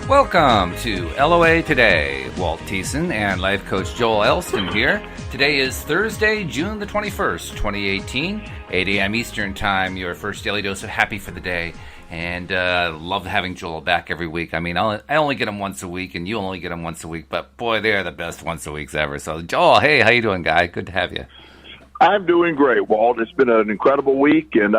Welcome to LOA Today. Walt Thiessen and life coach Joel Elston here. Today is Thursday, June the 21st, 2018, 8 a.m. Eastern Time, your first daily dose of happy for the day. And love having Joel back every week. I mean, I only get him once a week, and you only get him once a week. But, boy, they are the best once a weeks ever. So, Joel, hey, how you doing, guy? Good to have you. I'm doing great, Walt. It's been an incredible week, and,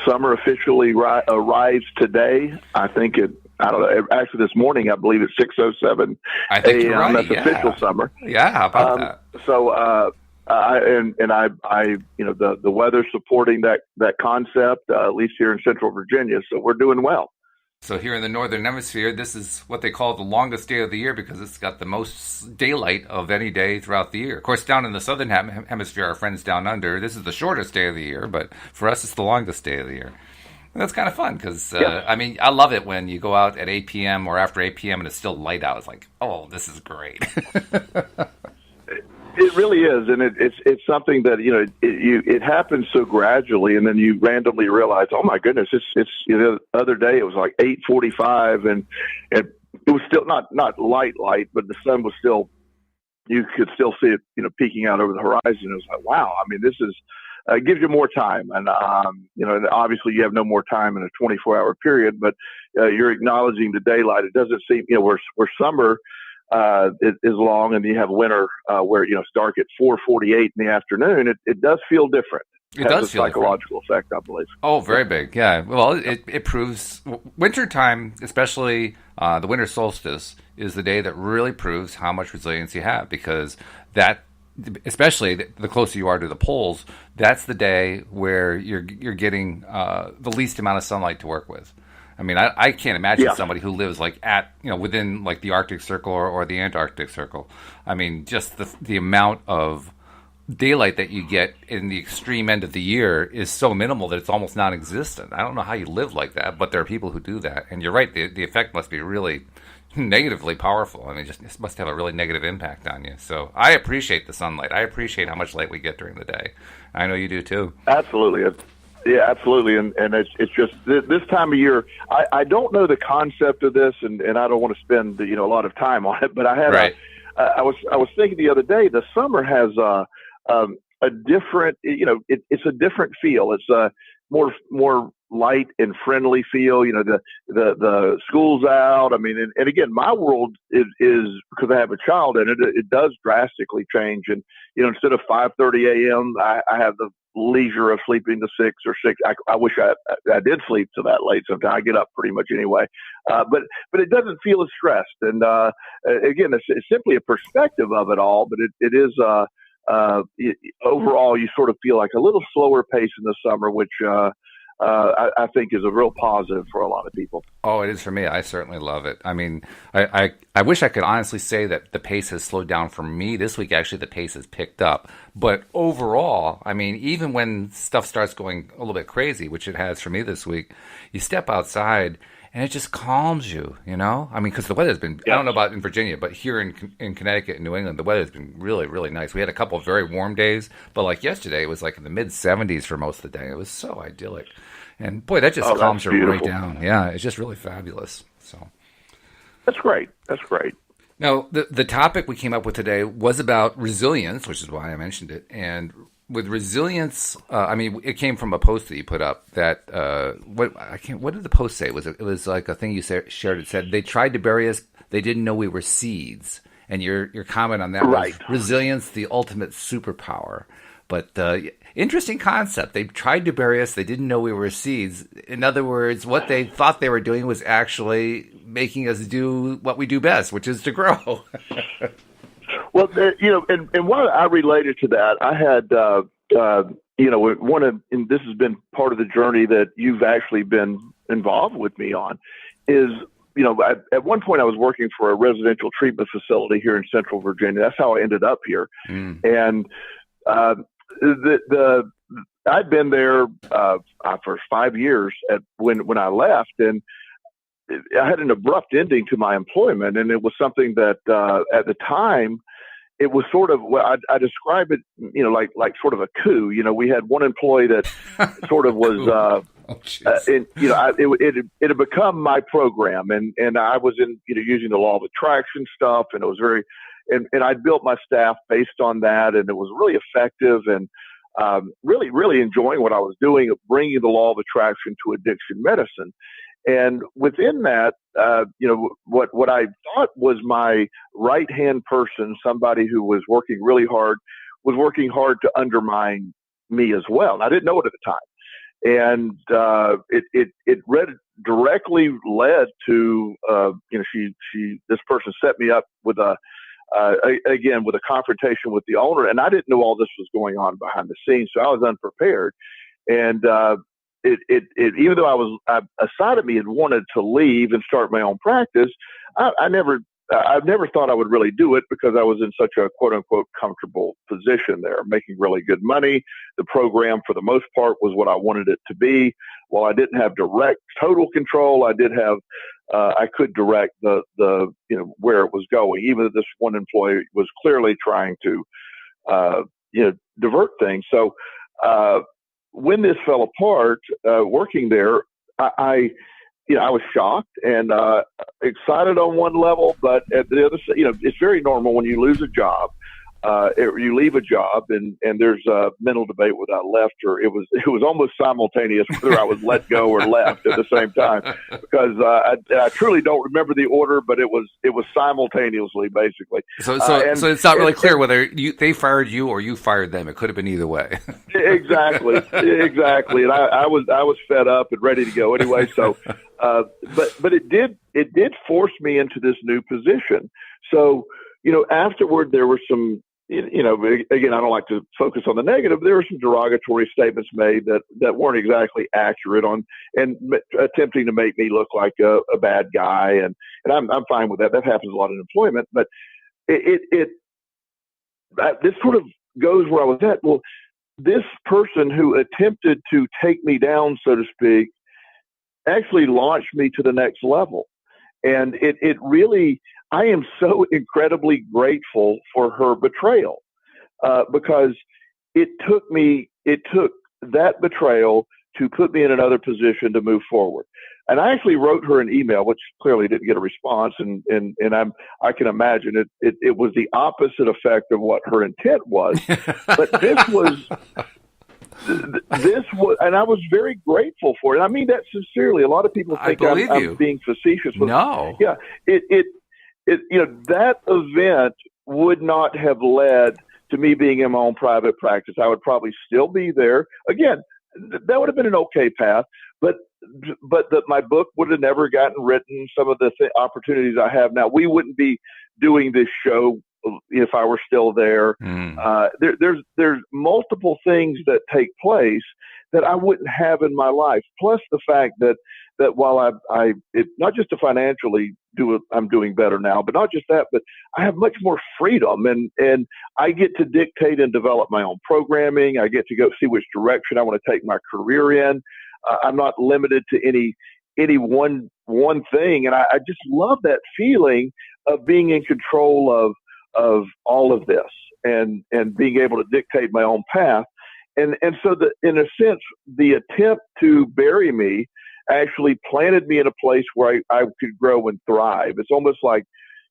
summer officially arrives today. I think I don't know. Actually, this morning, I believe it's 6:07 I think you're right. That's official summer. Yeah, how about that? So, the weather's supporting that concept, at least here in Central Virginia. So we're doing well. So here in the Northern Hemisphere, this is what they call the longest day of the year because it's got the most daylight of any day throughout the year. Of course, down in the Southern Hemisphere, our friends down under, this is the shortest day of the year, but for us, it's the longest day of the year. And that's kind of fun because, I love it when you go out at 8 p.m. or after 8 p.m. and it's still light out. It's like, oh, this is great. It really is, and it's something that it happens so gradually, and then you randomly realize, oh my goodness, it's the other day it was like 8:45, and it was still not light, but the sun was still, you could still see it peeking out over the horizon. It was like, wow, I mean, this is gives you more time, and and obviously you have no more time in a 24-hour period, but you're acknowledging the daylight. It doesn't seem where summer it is long, and you have winter where it's dark at 4:48 in the afternoon. It does feel different. It does has a psychological effect, I believe. Oh, very big. Yeah. Well, it proves wintertime, especially the winter solstice, is the day that really proves how much resilience you have, because that, especially the closer you are to the poles, that's the day where you're getting the least amount of sunlight to work with. I mean, I can't imagine somebody who lives like at, within like the Arctic Circle or the Antarctic Circle. I mean, just the amount of daylight that you get in the extreme end of the year is so minimal that it's almost non-existent. I don't know how you live like that, but there are people who do that. And you're right, the effect must be really negatively powerful. I mean, it must have a really negative impact on you. So I appreciate the sunlight. I appreciate how much light we get during the day. I know you do too. Absolutely. Yeah, absolutely, and it's just this time of year. I don't know the concept of this, and I don't want to spend a lot of time on it. But I had I was thinking the other day, the summer has a different it's a different feel. It's a more light and friendly feel. The school's out. I mean, and again, my world is because I have a child in it. It does drastically change, and instead of 5:30 a.m., I have the leisure of sleeping to 6 or 6. I wish I did sleep to that late. Sometimes I get up pretty much anyway, but it doesn't feel as stressed. And again, it's simply a perspective of it all. But it is overall, you sort of feel like a little slower pace in the summer, which I think is a real positive for a lot of people. Oh, it is for me. I certainly love it. I mean, I wish I could honestly say that the pace has slowed down for me. This week, actually, the pace has picked up. But overall, I mean, even when stuff starts going a little bit crazy, which it has for me this week, you step outside and it just calms you, I mean, because the weather's been, I don't know about in Virginia, but here in Connecticut and New England, the weather's been really, really nice. We had a couple of very warm days, but like yesterday, it was like in the mid-70s for most of the day. It was so idyllic. And boy, that just calms you right down. Yeah, it's just really fabulous. So that's great. That's great. Now, the topic we came up with today was about resilience, which is why I mentioned it. And with resilience, it came from a post that you put up. That what did the post say? It was like a thing you shared. It said they tried to bury us. They didn't know we were seeds. And your comment on that was resilience, the ultimate superpower. But interesting concept. They tried to bury us. They didn't know we were seeds. In other words, what they thought they were doing was actually making us do what we do best, which is to grow. Well, and what I related to that, I had, and this has been part of the journey that you've actually been involved with me on, is, at one point I was working for a residential treatment facility here in Central Virginia. That's how I ended up here. And I'd been there for 5 years when I left, and I had an abrupt ending to my employment, and it was something that at the time it was sort of, well, I describe it, like sort of a coup. We had one employee that sort of was, it had become my program, and I was using the law of attraction stuff, and it was very, and I built my staff based on that, and it was really effective, and really, really enjoying what I was doing, of bringing the law of attraction to addiction medicine. And within that, what I thought was my right-hand person, somebody who was working really hard, was working hard to undermine me as well. And I didn't know it at the time. And it directly led to, this person set me up with again, with a confrontation with the owner. And I didn't know all this was going on behind the scenes. So I was unprepared. And, even though a side of me had wanted to leave and start my own practice, I never thought I would really do it, because I was in such a quote unquote comfortable position there, making really good money. The program, for the most part, was what I wanted it to be. While I didn't have direct total control, I did have, I could direct the where it was going, even though this one employee was clearly trying to, divert things. So, when this fell apart, working there, I was shocked and excited on one level, but at the other, it's very normal when you lose a job, you leave a job, and there's a mental debate whether I left, or it was almost simultaneous whether I was let go or left at the same time, because I truly don't remember the order, but it was simultaneously, basically. So it's not really clear whether they fired you or you fired them. It could have been either way. Exactly. And I was fed up and ready to go anyway. So, but it did force me into this new position. So, afterward there were some, again, I don't like to focus on the negative. There were some derogatory statements made that weren't exactly accurate and attempting to make me look like a bad guy. And I'm fine with that. That happens a lot in employment, but this sort of goes where I was at. Well, this person who attempted to take me down, so to speak, actually launched me to the next level. And it really, I am so incredibly grateful for her betrayal, because it took that betrayal to put me in another position to move forward. And I actually wrote her an email, which clearly didn't get a response. And I can imagine it was the opposite effect of what her intent was. But this was, and I was very grateful for it. I mean that sincerely. A lot of people think I'm being facetious. No. Yeah. That event would not have led to me being in my own private practice. I would probably still be there. Again, that would have been an okay path, but my book would have never gotten written. Some of the opportunities I have now, we wouldn't be doing this show if I were still there. There's multiple things that take place that I wouldn't have in my life. Plus the fact that while not just to financially I'm doing better now, but not just that, but I have much more freedom, and I get to dictate and develop my own programming. I get to go see which direction I want to take my career in. I'm not limited to any one thing. And I just love that feeling of being in control of all of this and being able to dictate my own path. And so in a sense, the attempt to bury me actually planted me in a place where I could grow and thrive. It's almost like,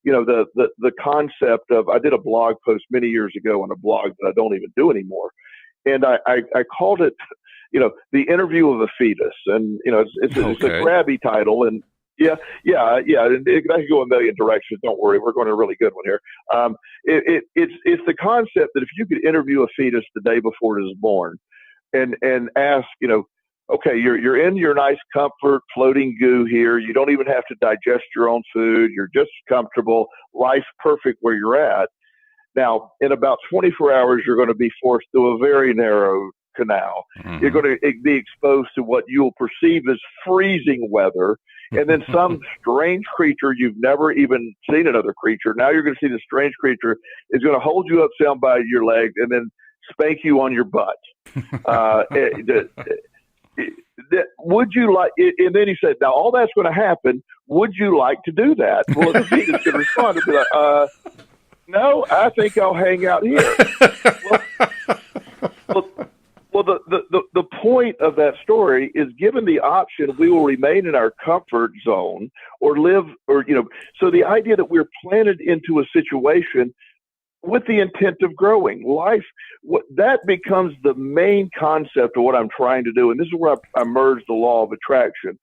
the concept of, I did a blog post many years ago on a blog that I don't even do anymore. And I called it, the interview of a fetus. And, it's a grabby title. And yeah. And I could go a million directions. Don't worry. We're going to a really good one here. It's the concept that if you could interview a fetus the day before it is born and ask, okay, you're in your nice comfort floating goo here. You don't even have to digest your own food. You're just comfortable. Life's perfect where you're at. Now, in about 24 hours, you're going to be forced through a very narrow canal. Mm-hmm. You're going to be exposed to what you'll perceive as freezing weather. And then some strange creature, you've never even seen another creature. Now you're going to see the strange creature is going to hold you up down by your legs and then spank you on your butt. Would you like, and then he said, now all that's going to happen. Would you like to do that? Well, the fetus could respond and be like, No, I think I'll hang out here. Well, well, the point of that story is, given the option, we will remain in our comfort zone or live, or, so the idea that we're planted into a situation with the intent of growing life, that becomes the main concept of what I'm trying to do. And this is where I merge the law of attraction.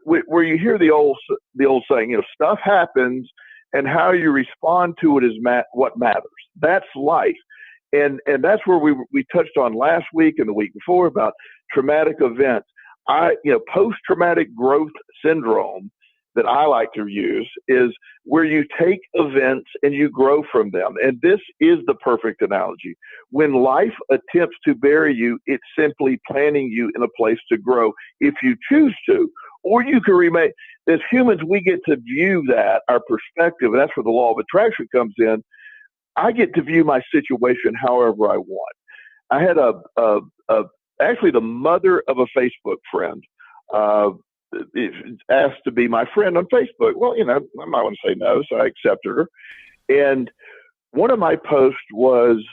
Where you hear the old saying, stuff happens, and how you respond to it is what matters. That's life. And that's where we touched on last week and the week before about traumatic events. Post-traumatic growth syndrome that I like to use is where you take events and you grow from them. And this is the perfect analogy. When life attempts to bury you, it's simply planting you in a place to grow if you choose to. Or you can remain. As humans, we get to view that, our perspective, and that's where the law of attraction comes in. I get to view my situation however I want. I had actually the mother of a Facebook friend asked to be my friend on Facebook. Well, I might want to say no, so I accepted her. And one of my posts was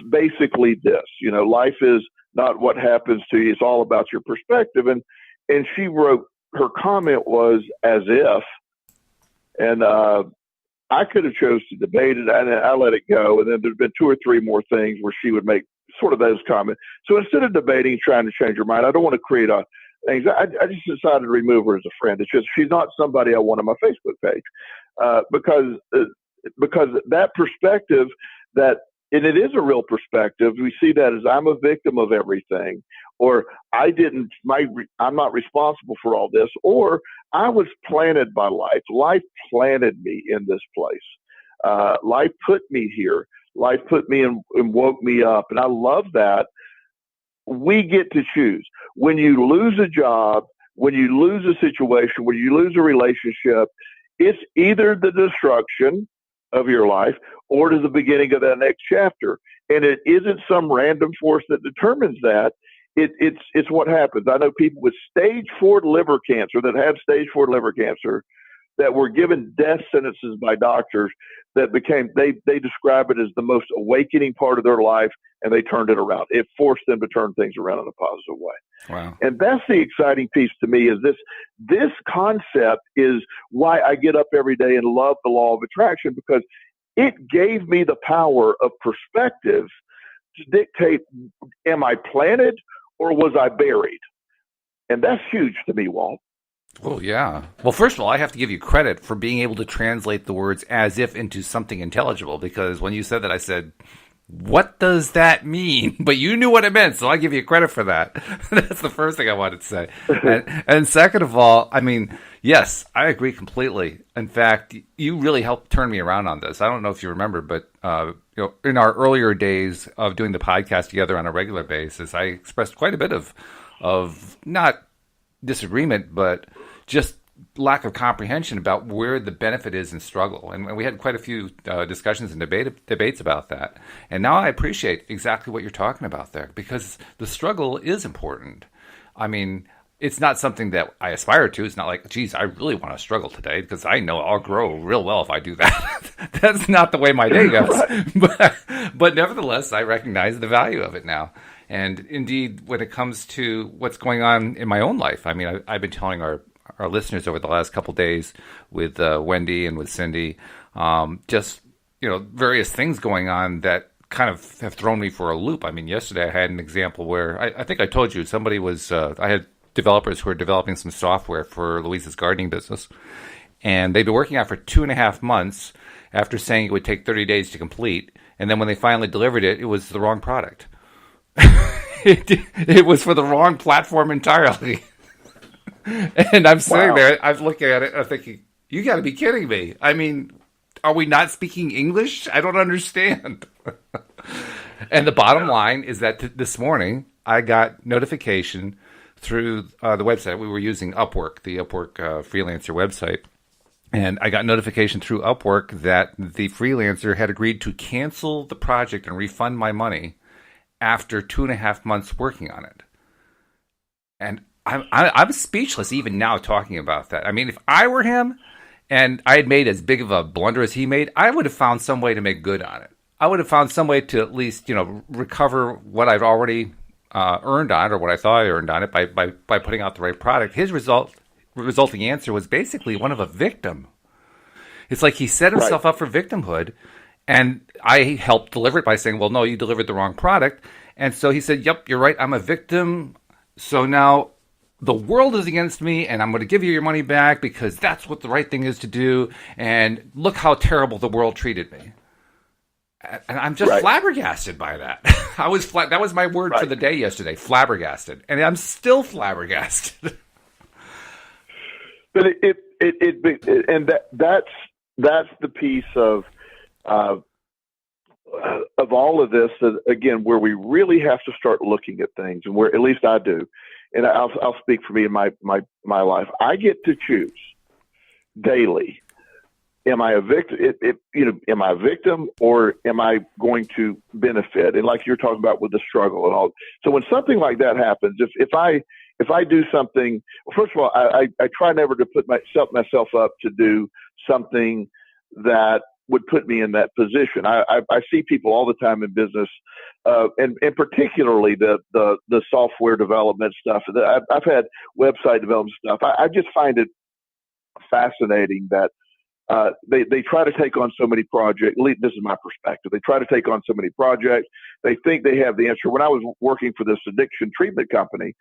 basically this: life is not what happens to you; it's all about your perspective. And she wrote, her comment was, "as if," and I could have chose to debate it, and I let it go. And then there'd been 2 or 3 more things where she would make sort of those comments. So instead of debating, trying to change her mind, I don't want to create I just decided to remove her as a friend. It's just, she's not somebody I want on my Facebook page, because that perspective, and it is a real perspective. We see that as, I'm a victim of everything, or I'm not responsible for all this, or I was planted by life. Life planted me in this place. Life put me here. Life put me and woke me up. And I love that. We get to choose. When you lose a job, when you lose a situation, when you lose a relationship, it's either the destruction of your life or to the beginning of that next chapter. And it isn't some random force that determines that. It's what happens. I know people with stage 4 liver cancer that have stage 4 liver cancer that were given death sentences by doctors that they describe it as the most awakening part of their life, and they turned it around. It forced them to turn things around in a positive way. Wow. And that's the exciting piece to me, is this concept is why I get up every day and love the law of attraction, because it gave me the power of perspective to dictate, am I planted or was I buried? And that's huge to me, Walt. Oh, yeah. Well, first of all, I have to give you credit for being able to translate the words "as if" into something intelligible, because when you said that, I said, what does that mean? But you knew what it meant, so I give you credit for that. That's the first thing I wanted to say. And second of all, I mean, yes, I agree completely. In fact, you really helped turn me around on this. I don't know if you remember, but in our earlier days of doing the podcast together on a regular basis, I expressed quite a bit of not disagreement, but just lack of comprehension about where the benefit is in struggle. And we had quite a few discussions and debates about that. And now I appreciate exactly what you're talking about there, because the struggle is important. I mean, it's not something that I aspire to. It's not like, geez, I really want to struggle today because I know I'll grow real well if I do that. That's not the way my day goes. Right. But nevertheless, I recognize the value of it now. And indeed, when it comes to what's going on in my own life, I mean, I've been telling our listeners over the last couple of days with Wendy and with Cindy, just, various things going on that kind of have thrown me for a loop. I mean, yesterday I had an example where I think I told you somebody was, I had developers who were developing some software for Louise's gardening business. And they'd been working on it for 2.5 months after saying it would take 30 days to complete. And then when they finally delivered it, it was the wrong product. It was for the wrong platform entirely. And I'm sitting there, I'm looking at it, I'm thinking, you got to be kidding me. I mean, are we not speaking English? I don't understand. And the bottom line is that this morning, I got notification through the website. We were using Upwork, the Upwork freelancer website. And I got notification through Upwork that the freelancer had agreed to cancel the project and refund my money after 2.5 months working on it. And I'm speechless even now talking about that. I mean, if I were him and I had made as big of a blunder as he made, I would have found some way to make good on it. I would have found some way to at least, recover what I'd already earned on it, or what I thought I earned on it by putting out the right product. His resulting answer was basically one of a victim. It's like he set himself up for victimhood, and I helped deliver it by saying, well, no, you delivered the wrong product. And so he said, yep, you're right, I'm a victim. So now the world is against me, and I'm going to give you your money back because that's what the right thing is to do. And look how terrible the world treated me. And I'm just flabbergasted by that. That was my word for the day yesterday, flabbergasted. And I'm still flabbergasted. But that's the piece of all of this that, again, where we really have to start looking at things, and where at least I do, and I'll speak for me in my life. I get to choose daily. Am I a victim? Am I a victim, or am I going to benefit? And like you're talking about with the struggle and all. So when something like that happens, if I do something, well, first of all, I try never to put myself up to do something that would put me in that position. I see people all the time in business, and particularly the software development stuff. I've had website development stuff. I just find it fascinating that they try to take on so many projects. At least this is my perspective. They try to take on so many projects. They think they have the answer. When I was working for this addiction treatment company,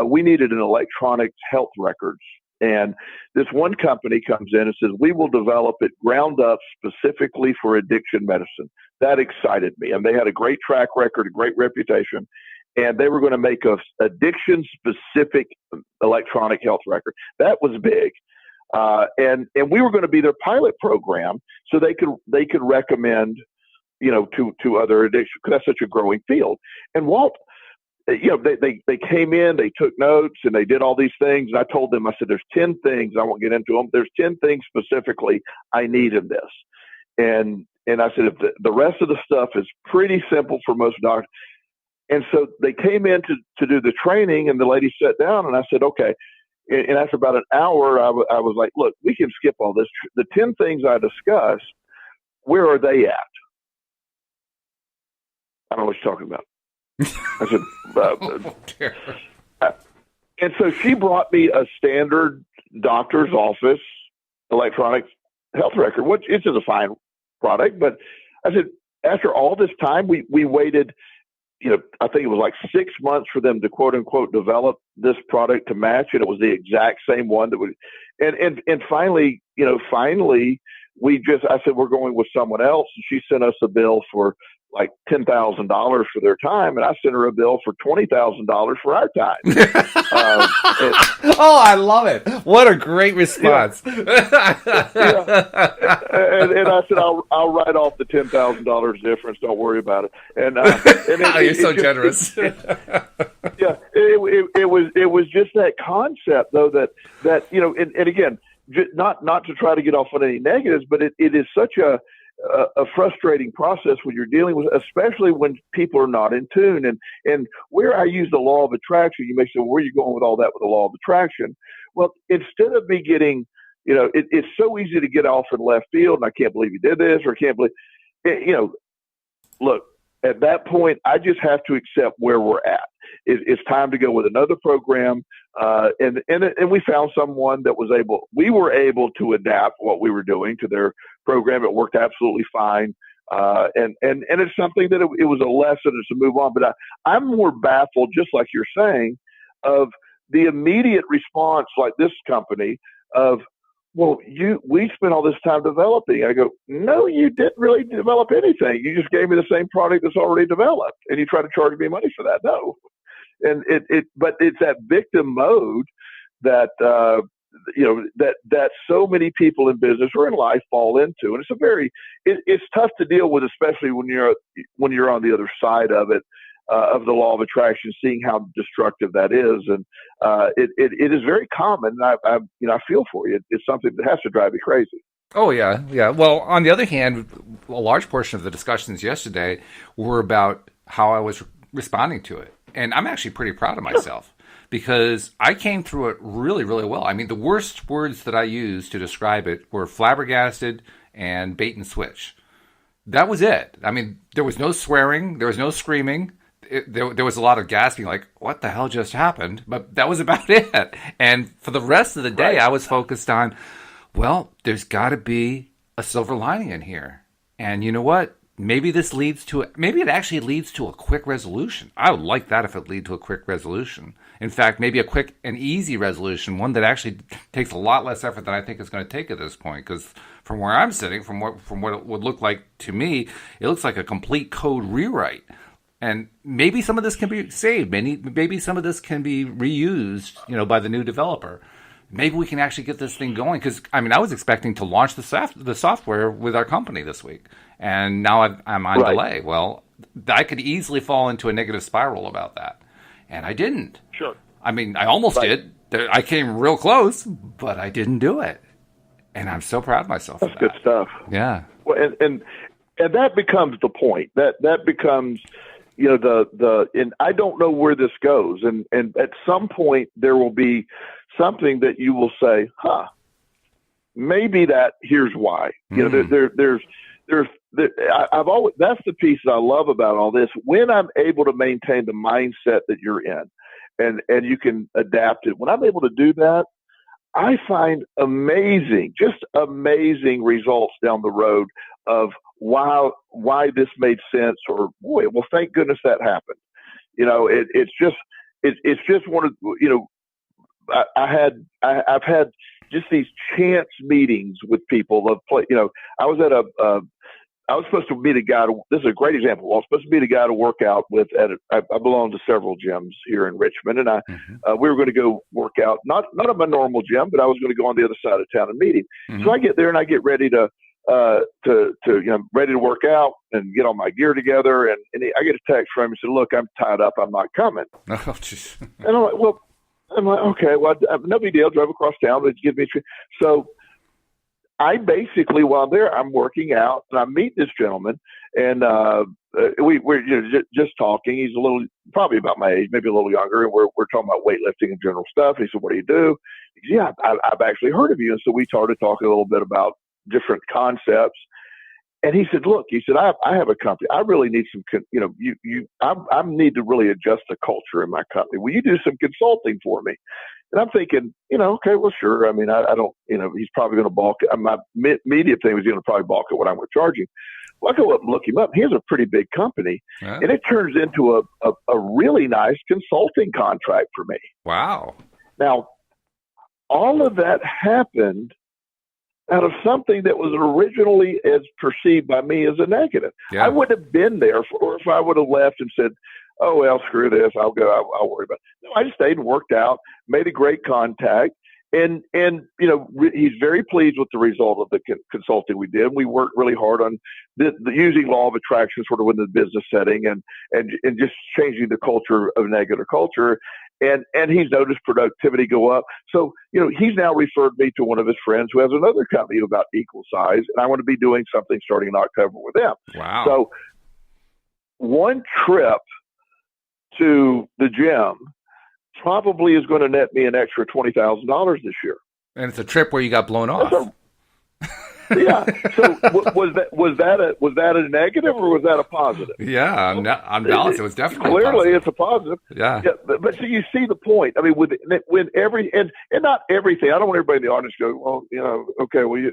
we needed an electronic health records. And this one company comes in and says, we will develop it ground up specifically for addiction medicine. That excited me. And they had a great track record, a great reputation. And they were going to make a addiction specific electronic health record. That was big. And we were going to be their pilot program, so they could recommend, to other addictions, because that's such a growing field. And Walt, they came in, they took notes, and they did all these things. And I told them, I said, there's 10 things, I won't get into them. There's 10 things specifically I need in this. And I said, if the rest of the stuff is pretty simple for most doctors. And so they came in to do the training, and the lady sat down, and I said, okay. And after about an hour, I was like, look, we can skip all this. The 10 things I discussed, where are they at? I don't know what you're talking about. I said, and so she brought me a standard doctor's office electronic health record, which is a fine product. But I said, after all this time, we waited, I think it was like 6 months for them to quote unquote develop this product to match. And it was the exact same one that would, and finally, I said, we're going with someone else. And she sent us a bill for like $10,000 for their time, and I sent her a bill for $20,000 for our time. Oh, I love it! What a great response! And I said, I'll write off the $10,000 difference. Don't worry about it. And you're so generous. It was just that concept, though, that and again, not to try to get off on any negatives, but it is such a frustrating process when you're dealing with, especially when people are not in tune. And where I use the law of attraction, you may say, well, where are you going with all that with the law of attraction? Well, instead of me getting, it's so easy to get off in left field, and I can't believe you did this, or I can't believe, look, at that point, I just have to accept where we're at. It's time to go with another program. And we found someone that we were able to adapt what we were doing to their program. It worked absolutely fine. And it's something that it was a lesson to move on. But I'm more baffled, just like you're saying, of the immediate response, like this company, of, well, we spent all this time developing. I go, no, you didn't really develop anything. You just gave me the same product that's already developed, and you try to charge me money for that. No. And but it's that victim mode that, that so many people in business or in life fall into. And it's tough to deal with, especially when you're on the other side of it, of the law of attraction, seeing how destructive that is. And it is very common. And I feel for you. It's something that has to drive you crazy. Oh, yeah. Yeah. Well, on the other hand, a large portion of the discussions yesterday were about how I was responding to it. And I'm actually pretty proud of myself because I came through it really, really well. I mean, the worst words that I used to describe it were flabbergasted and bait and switch. That was it. I mean, there was no swearing, there was no screaming. There was a lot of gasping, like, what the hell just happened? But that was about it. And for the rest of the day, I was focused on, well, there's got to be a silver lining in here. And you know what? Maybe maybe it actually leads to a quick resolution. I would like that if it lead to a quick resolution. In fact, maybe a quick and easy resolution, one that actually takes a lot less effort than I think it's going to take at this point. Because from where I'm sitting, from what it would look like to me, it looks like a complete code rewrite. And maybe some of this can be saved. Maybe some of this can be reused, by the new developer. Maybe we can actually get this thing going. Because, I mean, I was expecting to launch the software with our company this week. And now I'm on delay. Well, I could easily fall into a negative spiral about that. And I didn't. Sure. I mean, I almost did. I came real close, but I didn't do it. And I'm so proud of myself. That's good stuff. Yeah. Well, and that becomes the point. That becomes, and I don't know where this goes. And at some point there will be something that you will say, maybe here's why. I've always, that's the piece that I love about all this. When I'm able to maintain the mindset that you're in and you can adapt it, when I'm able to do that, I find just amazing results down the road of why this made sense, or boy, well, thank goodness that happened. It's just one of, I've had just these chance meetings with people I was supposed to meet a guy. This is a great example. I was supposed to meet a guy to work out with. I belong to several gyms here in Richmond, and we were going to go work out. Not at my normal gym, but I was going to go on the other side of town and meet him. Mm-hmm. So I get there and I get ready to ready to work out and get all my gear together. And I get a text from him and said, "Look, I'm tied up. I'm not coming." Oh, jeez. And I'm like, okay, well, no big deal. Drove across town, but give me so. I basically, while I'm there, I'm working out, and I meet this gentleman, and we're just talking. He's probably about my age, maybe a little younger, and we're talking about weightlifting and general stuff. And he said, "What do you do?" He said, "Yeah, I've actually heard of you." And so we started talking a little bit about different concepts. And he said, "Look," he said, I have a company. I really need some, I need to really adjust the culture in my company. Will you do some consulting for me?" And I'm thinking, okay, well, sure. I mean, I don't, he's probably going to balk. My immediate thing was going to probably balk at what I'm going to charge him. Well, I go up and look him up. He has a pretty big company, and it turns into a really nice consulting contract for me. Wow. Now, all of that happened out of something that was originally as perceived by me as a negative. Yeah. I wouldn't have been there if I would have left and said, "Oh, well, screw this. I'll go. I'll worry about it." No, I just stayed and worked out, made a great contact. And he's very pleased with the result of the consulting we did. We worked really hard on the using law of attraction sort of in the business setting and just changing the culture of negative culture. And he's noticed productivity go up. So, he's now referred me to one of his friends who has another company of about equal size. And I want to be doing something starting in October with them. Wow. So one trip to the gym probably is going to net me an extra $20,000 this year. And it's a trip where you got blown off. Yeah. So was that a negative or was that a positive? Yeah, on balance, it was definitely clearly it's a positive. Yeah. But so you see the point. I mean, when and not everything. I don't want everybody in the audience to go, well, okay, well,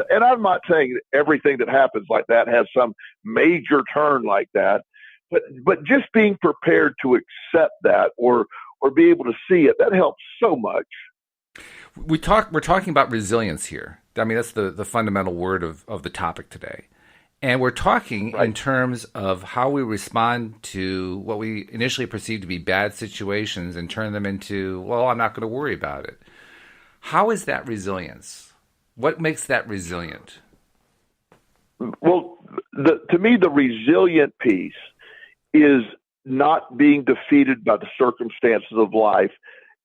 and I'm not saying that everything that happens like that has some major turn like that, but just being prepared to accept that or be able to see it, that helps so much. We're talking about resilience here. I mean, that's the fundamental word of the topic today. And we're talking in terms of how we respond to what we initially perceive to be bad situations and turn them into, well, I'm not going to worry about it. How is that resilience? What makes that resilient? Well, to me, the resilient piece is not being defeated by the circumstances of life.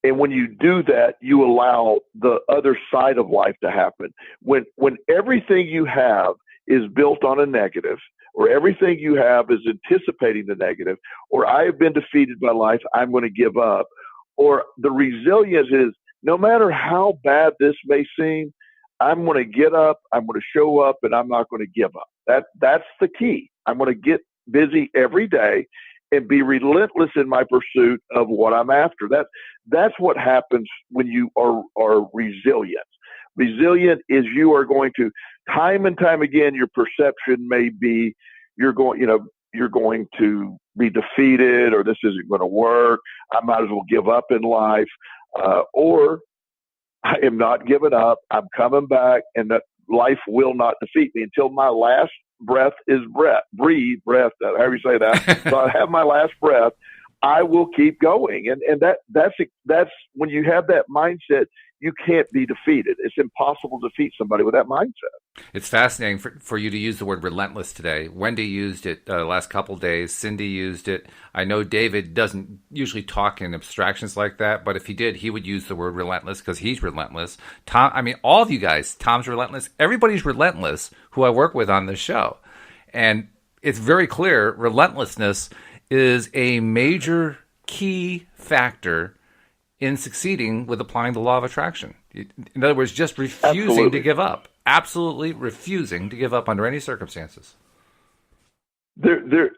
And when you do that, you allow the other side of life to happen. When everything you have is built on a negative, or everything you have is anticipating the negative, or I have been defeated by life, I'm going to give up, or the resilience is no matter how bad this may seem, I'm going to get up, I'm going to show up, and I'm not going to give up. That's the key. I'm going to get busy every day and be relentless in my pursuit of what I'm after. That's what happens when you are resilient. Resilient is you are going to time and time again. Your perception may be you're going to be defeated, or this isn't going to work. I might as well give up in life, or I am not giving up. I'm coming back, and that life will not defeat me until my last breath is breath. However you say that. So I have my last breath. I will keep going, and that's when you have that mindset. You can't be defeated. It's impossible to defeat somebody with that mindset. It's fascinating for you to use the word relentless today. Wendy used it the last couple of days. Cindy used it. I know David doesn't usually talk in abstractions like that, but if he did, he would use the word relentless because he's relentless. Tom, I mean, all of you guys, Tom's relentless. Everybody's relentless who I work with on this show. And it's very clear relentlessness is a major key factor in succeeding with applying the law of attraction. In other words, just refusing to give up. Absolutely refusing to give up under any circumstances.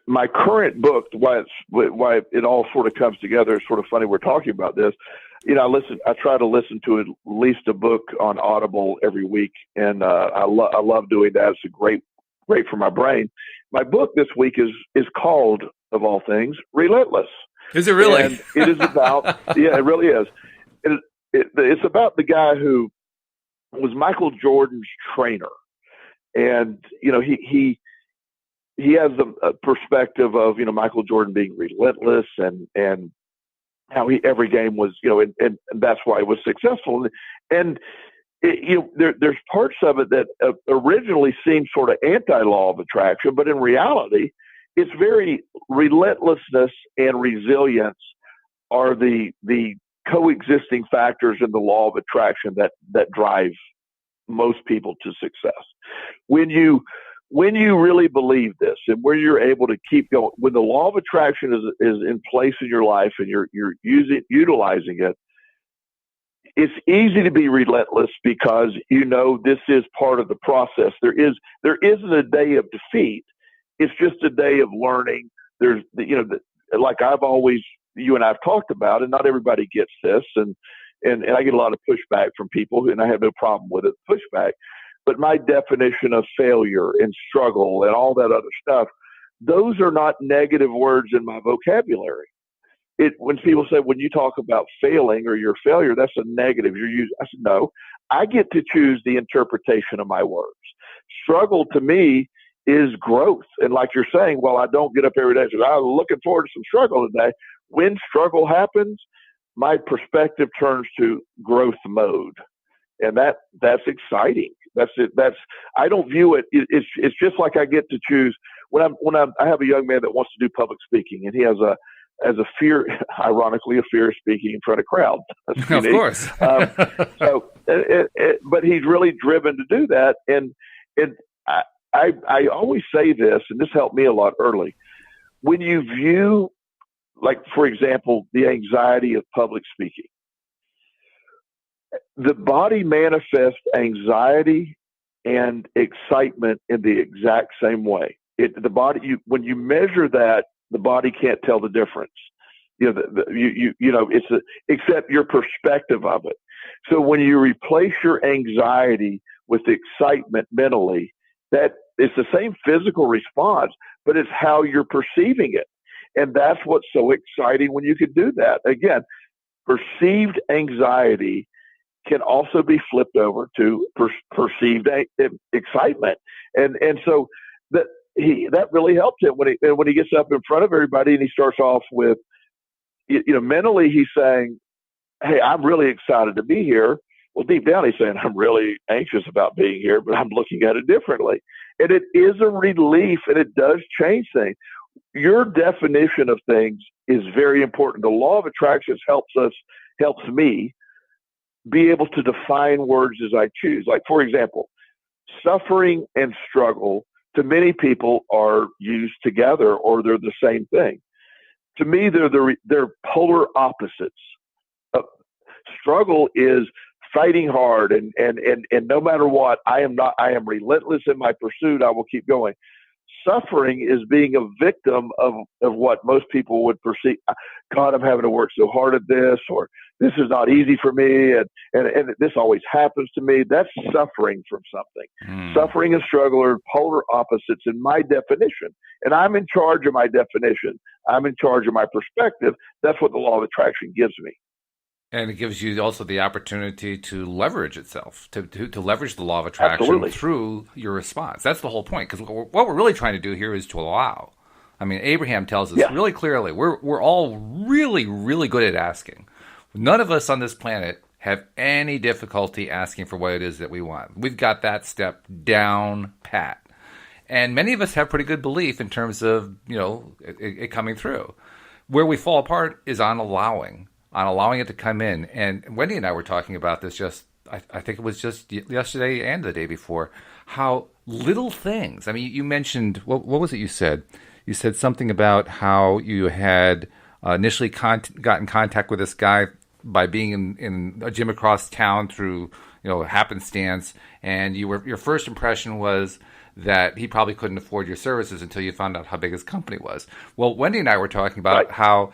My current book, why it all sort of comes together, is sort of funny we're talking about this. I try to listen to at least a book on Audible every week, and I love doing that. It's great for my brain. My book this week is called, of all things, Relentless. Is it really? And it is about, yeah, it really is. It's about the guy who was Michael Jordan's trainer. And, he has the perspective of, Michael Jordan being relentless and how every game was, and that's why he was successful. And there's parts of it that originally seemed sort of anti-law of attraction, but in reality, it's very relentlessness and resilience are the coexisting factors in the law of attraction that drive most people to success. When you really believe this, and where you're able to keep going, when the law of attraction is in place in your life and you're utilizing it, it's easy to be relentless because this is part of the process. There isn't a day of defeat. It's just a day of learning. There's, like I've always, you and I've talked about, and not everybody gets this, and I get a lot of pushback from people, and I have no problem with it, pushback. But my definition of failure and struggle and all that other stuff, those are not negative words in my vocabulary. When people say, when you talk about failing or your failure, that's a negative. I said, no, I get to choose the interpretation of my words. Struggle to me is growth. And like you're saying, well, I don't get up every day. So I'm looking forward to some struggle today. When struggle happens, my perspective turns to growth mode. And that's exciting. That's it. I don't view it. It's just like I get to choose I have a young man that wants to do public speaking, and he has a fear, ironically, a fear of speaking in front of crowds. Of course. But he's really driven to do that. And I always say this, and this helped me a lot early. When you view, like, for example, the anxiety of public speaking, the body manifests anxiety and excitement in the exact same way. When you measure that, the body can't tell the difference. Except your perspective of it. So when you replace your anxiety with excitement mentally, that it's the same physical response, but it's how you're perceiving it. And that's what's so exciting when you can do that. Again, perceived anxiety can also be flipped over to perceived excitement. And so that really helps him when he gets up in front of everybody and he starts off with, mentally he's saying, hey, I'm really excited to be here. Well, deep down he's saying, I'm really anxious about being here, but I'm looking at it differently. And it is a relief, and it does change things. Your definition of things is very important. The law of attraction helps me be able to define words as I choose. Like, for example, suffering and struggle to many people are used together, or they're the same thing. To me, they're polar opposites. Struggle is fighting hard, and no matter what, I am relentless in my pursuit. I will keep going. Suffering is being a victim of what most people would perceive. God, I'm having to work so hard at this, or this is not easy for me, and this always happens to me. That's suffering from something. Suffering and struggle are polar opposites in my definition, and I'm in charge of my definition. I'm in charge of my perspective. That's what the law of attraction gives me. And it gives you also the opportunity to leverage itself, to leverage the law of attraction Absolutely. through your response. That's the whole point. Because what we're really trying to do here is to allow. I mean, Abraham tells us really clearly, we're all really, really good at asking. None of us on this planet have any difficulty asking for what it is that we want. We've got that step down pat. And many of us have pretty good belief in terms of, it coming through. Where we fall apart is on allowing it to come in. And Wendy and I were talking about this I think it was just yesterday and the day before, how little things. I mean, you mentioned, what was it you said? You said something about how you had initially got in contact with this guy by being in a gym across town through, happenstance. And your first impression was that he probably couldn't afford your services until you found out how big his company was. Well, Wendy and I were talking about how,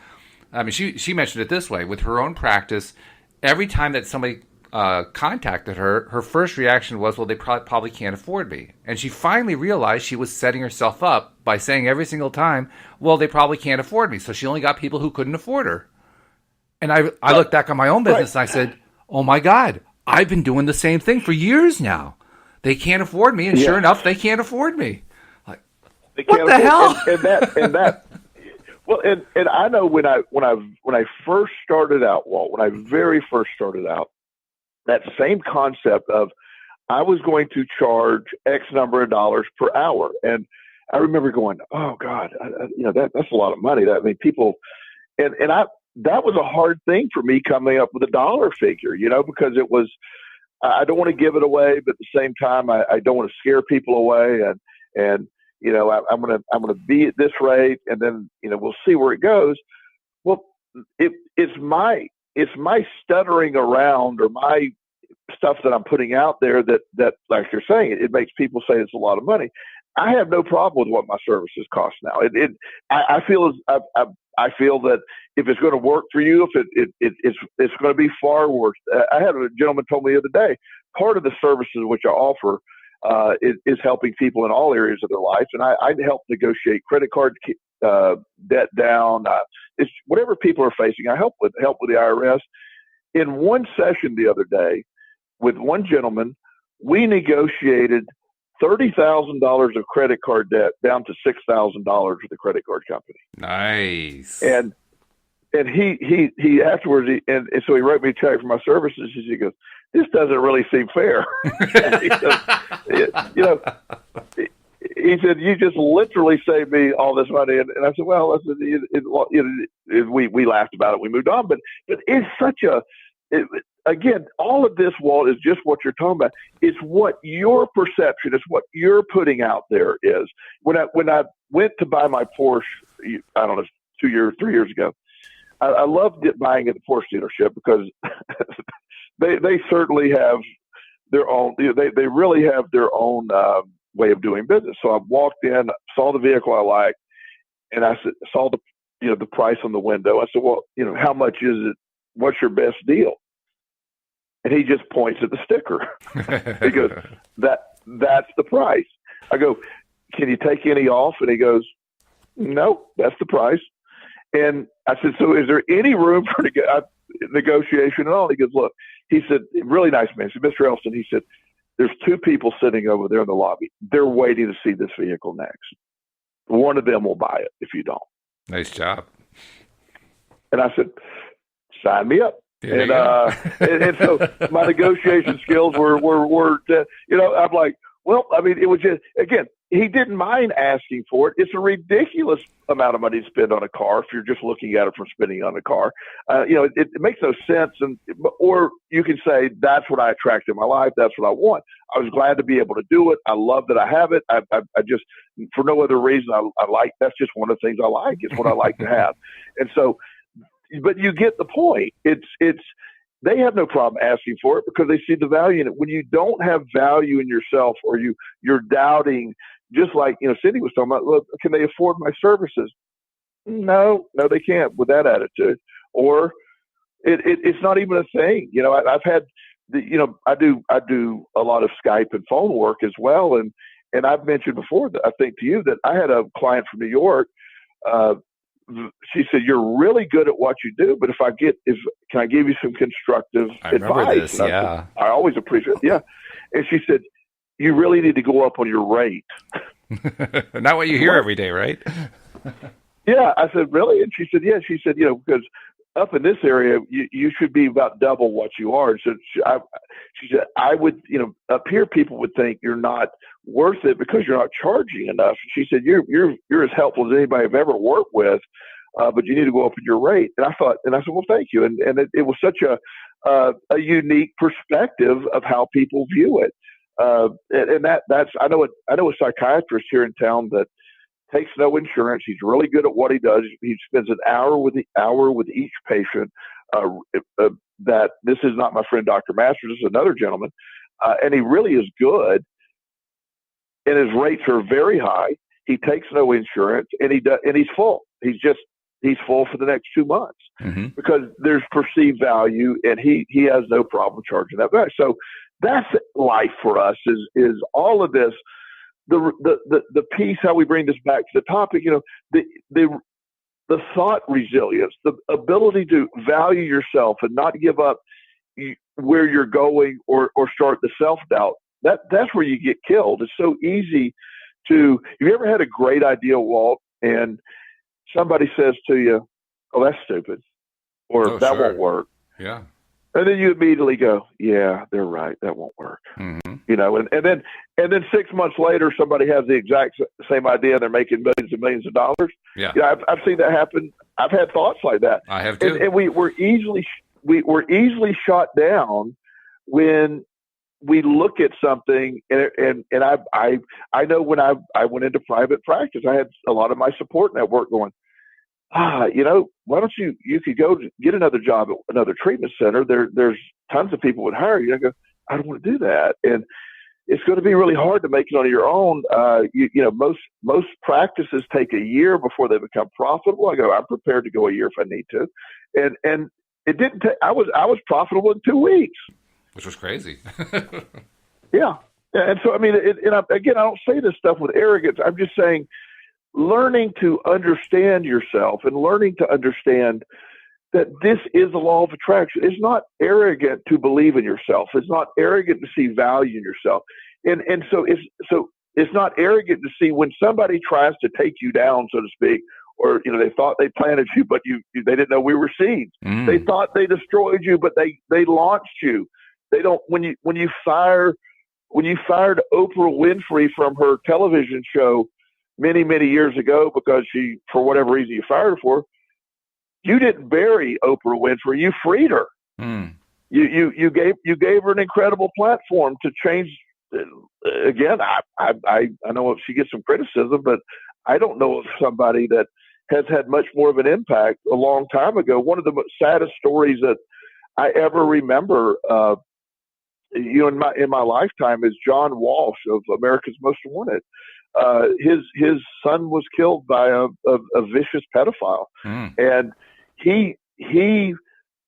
I mean, she mentioned it this way. With her own practice, every time that somebody contacted her, her first reaction was, well, they probably can't afford me. And she finally realized she was setting herself up by saying every single time, well, they probably can't afford me. So she only got people who couldn't afford her. And I looked back on my own business and I said, oh, my God, I've been doing the same thing for years now. They can't afford me. And sure enough, they can't afford me. Like, what the hell? And that. Well, and I know when I first started out, Walt, when I very first started out, that same concept of I was going to charge X number of dollars per hour, and I remember going, oh God, that's a lot of money. People, and that was a hard thing for me coming up with a dollar figure, because it was, I don't want to give it away, but at the same time, I don't want to scare people away, and I'm gonna be at this rate, and then we'll see where it goes. Well, it's my stuttering around or my stuff that I'm putting out there that like you're saying, it makes people say it's a lot of money. I have no problem with what my services cost now. I feel that if it's going to work for you, if it's going to be far worse. I had a gentleman told me the other day, part of the services which I offer is helping people in all areas of their life. And I help negotiate credit card debt down. It's whatever people are facing. I help with the IRS. In one session the other day with one gentleman, we negotiated $30,000 of credit card debt down to $6,000 with the credit card company. Nice. And he afterwards, and so he wrote me a check for my services. He goes, this doesn't really seem fair. He said, you just literally saved me all this money. And I said, well, we laughed about it. We moved on. But it's such again, all of this, Walt, is just what you're talking about. It's what your perception, it's what you're putting out there is. When I went to buy my Porsche, I don't know, 3 years ago, I loved buying at the Porsche dealership because they certainly have their own. They really have their own way of doing business. So I walked in, saw the vehicle I liked, and I saw the price on the window. I said, well, how much is it? What's your best deal? And he just points at the sticker. He goes, that's the price. I go, can you take any off? And he goes, no, that's the price. And I said, so is there any room for negotiation at all? He goes, look, he said, really nice man. He said, Mr. Elston, he said, there's two people sitting over there in the lobby. They're waiting to see this vehicle next. One of them will buy it if you don't. Nice job. And I said, sign me up. And so my negotiation skills were I'm like, well, I mean, it was just, again, he didn't mind asking for it. It's a ridiculous amount of money to spend on a car if you're just looking at it from spending on a car. It makes no sense. Or you can say, that's what I attract in my life. That's what I want. I was glad to be able to do it. I love that I have it. I just, for no other reason, I like, that's just one of the things I like. It's what I like to have. And so, but you get the point. It's they have no problem asking for it because they see the value in it. When you don't have value in yourself, or you're doubting, just like, Cindy was talking about, look, can they afford my services? No, they can't with that attitude. Or it's not even a thing. I've had I do a lot of Skype and phone work as well. And I've mentioned before that I think to you that I had a client from New York. She said, "You're really good at what you do, but can I give you some constructive advice?" This, yeah. I always appreciate it. Yeah. And she said, "You really need to go up on your rate." Not what you hear every day, right? Yeah. I said, "Really?" And she said, "Yeah." She said, because up in this area, you should be about double what you are. So she said, I would, up here, people would think you're not worth it because you're not charging enough. She said, you're as helpful as anybody I've ever worked with, but you need to go up in your rate. And I said, well, thank you. And it was such a unique perspective of how people view it. And that's, I know a psychiatrist here in town that takes no insurance. He's really good at what he does. He spends an hour with each patient. That this is not my friend Dr. Masters. This is another gentleman, and he really is good. And his rates are very high. He takes no insurance, and he's full. He's full for the next 2 months because there's perceived value, and he has no problem charging that back. So that's life for us. Is all of this. The piece, how we bring this back to the topic, the thought resilience, the ability to value yourself and not give up where you're going or start the self-doubt. That's where you get killed. It's so easy have you ever had a great idea, Walt, and somebody says to you, "Oh, that's stupid," or "That won't work." Yeah. And then you immediately go, "Yeah, they're right. That won't work." And then 6 months later, somebody has the exact same idea. They're making millions and millions of dollars. Yeah. I've seen that happen. I've had thoughts like that. I have too. And we're easily shot down when we look at something. And I know when I went into private practice, I had a lot of my support network going, why don't you could go get another job at another treatment center. There's tons of people would hire you. I go, I don't want to do that. And it's going to be really hard to make it on your own. Most practices take a year before they become profitable. I go, I'm prepared to go a year if I need to. And it didn't take, I was profitable in 2 weeks. Which was crazy. Yeah. And so, I mean, again, I don't say this stuff with arrogance. I'm just saying, learning to understand yourself and learning to understand that this is the law of attraction. It's not arrogant to believe in yourself. It's not arrogant to see value in yourself. And so it's not arrogant to see when somebody tries to take you down, so to speak, or, they thought they planted you, but they didn't know we were seeds. They thought they destroyed you, but they launched you. They don't, when you fired Oprah Winfrey from her television show many, many years ago because she, for whatever reason you fired her for, you didn't bury Oprah Winfrey. You freed her. You gave her an incredible platform to change. Again, I know if she gets some criticism, but I don't know of somebody that has had much more of an impact a long time ago. One of the saddest stories that I ever remember, in my lifetime, is John Walsh of America's Most Wanted. His son was killed by a vicious pedophile, and he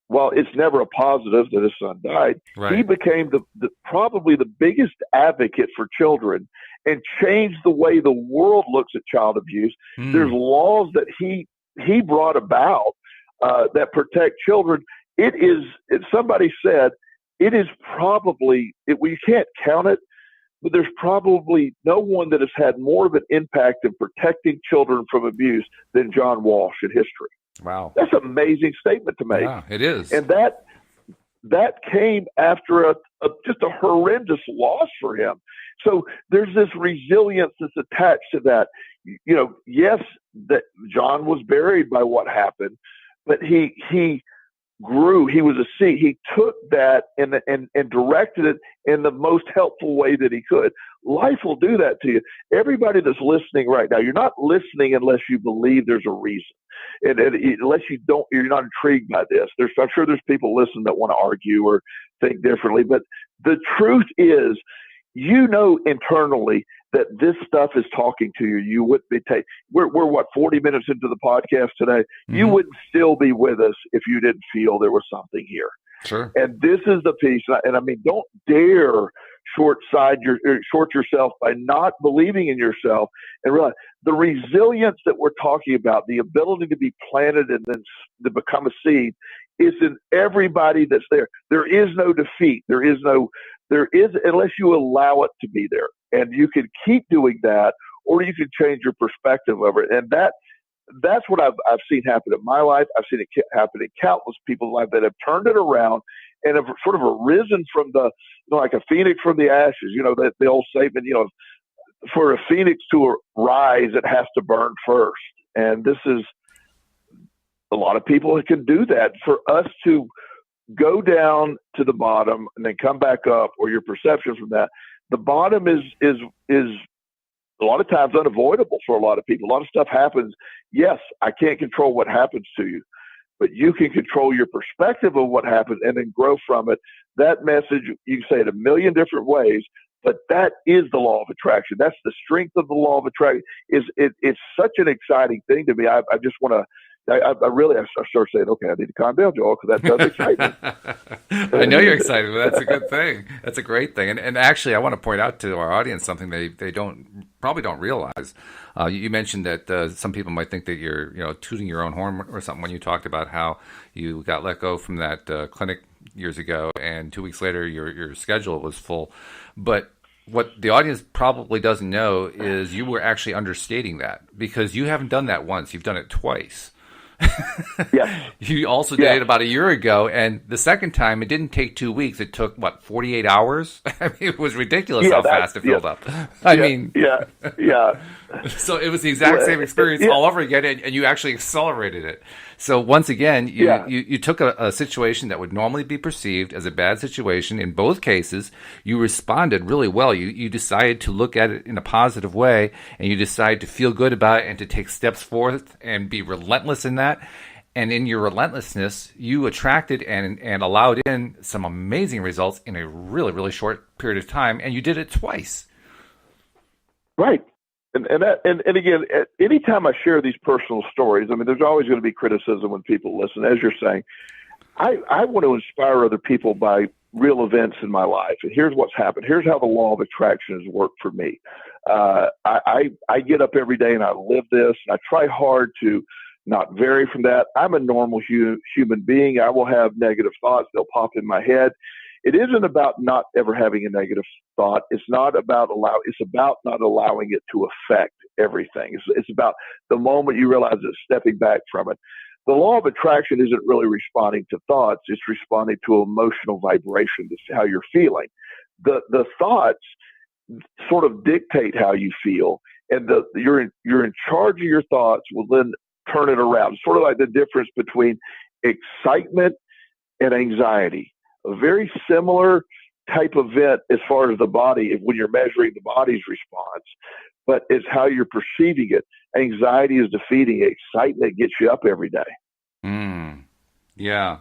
while it's never a positive that his son died, he became the probably the biggest advocate for children and changed the way the world looks at child abuse. There's laws that he brought about that protect children. Somebody said it is probably, we can't count it, but there's probably no one that has had more of an impact in protecting children from abuse than John Walsh in history. Wow. That's an amazing statement to make. Yeah, it is. And that came after just a horrendous loss for him. So there's this resilience that's attached to that. Yes, that John was buried by what happened, but he grew. He was a seed. He took that and directed it in the most helpful way that he could. Life will do that to you. Everybody that's listening right now, you're not listening unless you believe there's a reason. And unless you're not intrigued by this. I'm sure there's people listening that want to argue or think differently. But the truth is, internally that this stuff is talking to you. You wouldn't be we're 40 minutes into the podcast today. Mm-hmm. You wouldn't still be with us if you didn't feel there was something here. Sure. And this is the piece. And I mean, don't dare short yourself by not believing in yourself, and realize the resilience that we're talking about, the ability to be planted and then to become a seed, is in everybody that's there. There is no defeat. There is unless you allow it to be there. And you can keep doing that, or you can change your perspective of it. And that's what I've seen happen in my life. I've seen it happen in countless people's life that have turned it around and have sort of arisen from like a phoenix from the ashes. That the old statement, for a phoenix to rise, it has to burn first. And this is a lot of people that can do that. For us to go down to the bottom and then come back up, or your perception from that, the bottom is a lot of times unavoidable for a lot of people. A lot of stuff happens. Yes, I can't control what happens to you, but you can control your perspective of what happens and then grow from it. That message, you can say it a million different ways, but that is the law of attraction. That's the strength of the law of attraction. It's such an exciting thing to me. I just want to, I start saying, okay, I need to calm down, Joel, because that does excite me. I know you're excited, but that's a good thing. That's a great thing. And actually, I want to point out to our audience something they probably don't realize. You mentioned that some people might think that you're tooting your own horn or something when you talked about how you got let go from that clinic years ago, and 2 weeks later your schedule was full. But what the audience probably doesn't know is you were actually understating that, because you haven't done that once. You've done it twice. Yes. You also did it about a year ago, and the second time it didn't take 2 weeks. It took 48 hours. I mean, it was ridiculous how fast it filled up. I mean, so it was the exact same experience all over again, and you actually accelerated it. So once again, you took a situation that would normally be perceived as a bad situation. In both cases, you responded really well. You decided to look at it in a positive way, and you decided to feel good about it and to take steps forth and be relentless in that. And in your relentlessness, you attracted and allowed in some amazing results in a really, really short period of time, and you did it twice. Right. And again, anytime I share these personal stories, I mean, there's always going to be criticism when people listen. As you're saying, I want to inspire other people by real events in my life. And here's what's happened. Here's how the law of attraction has worked for me. I get up every day and I live this, and I try hard to not vary from that. I'm a normal human being. I will have negative thoughts. They'll pop in my head. It isn't about not ever having a negative thought. It's about not allowing it to affect everything. It's about the moment you realize it's stepping back from it. The law of attraction isn't really responding to thoughts. It's responding to emotional vibration. This is how you're feeling. The thoughts sort of dictate how you feel, and you're in charge of your thoughts will then turn it around. It's sort of like the difference between excitement and anxiety. A very similar type of event as far as the body, when you're measuring the body's response, but it's how you're perceiving it. Anxiety is defeating. Excitement gets you up every day. Yeah.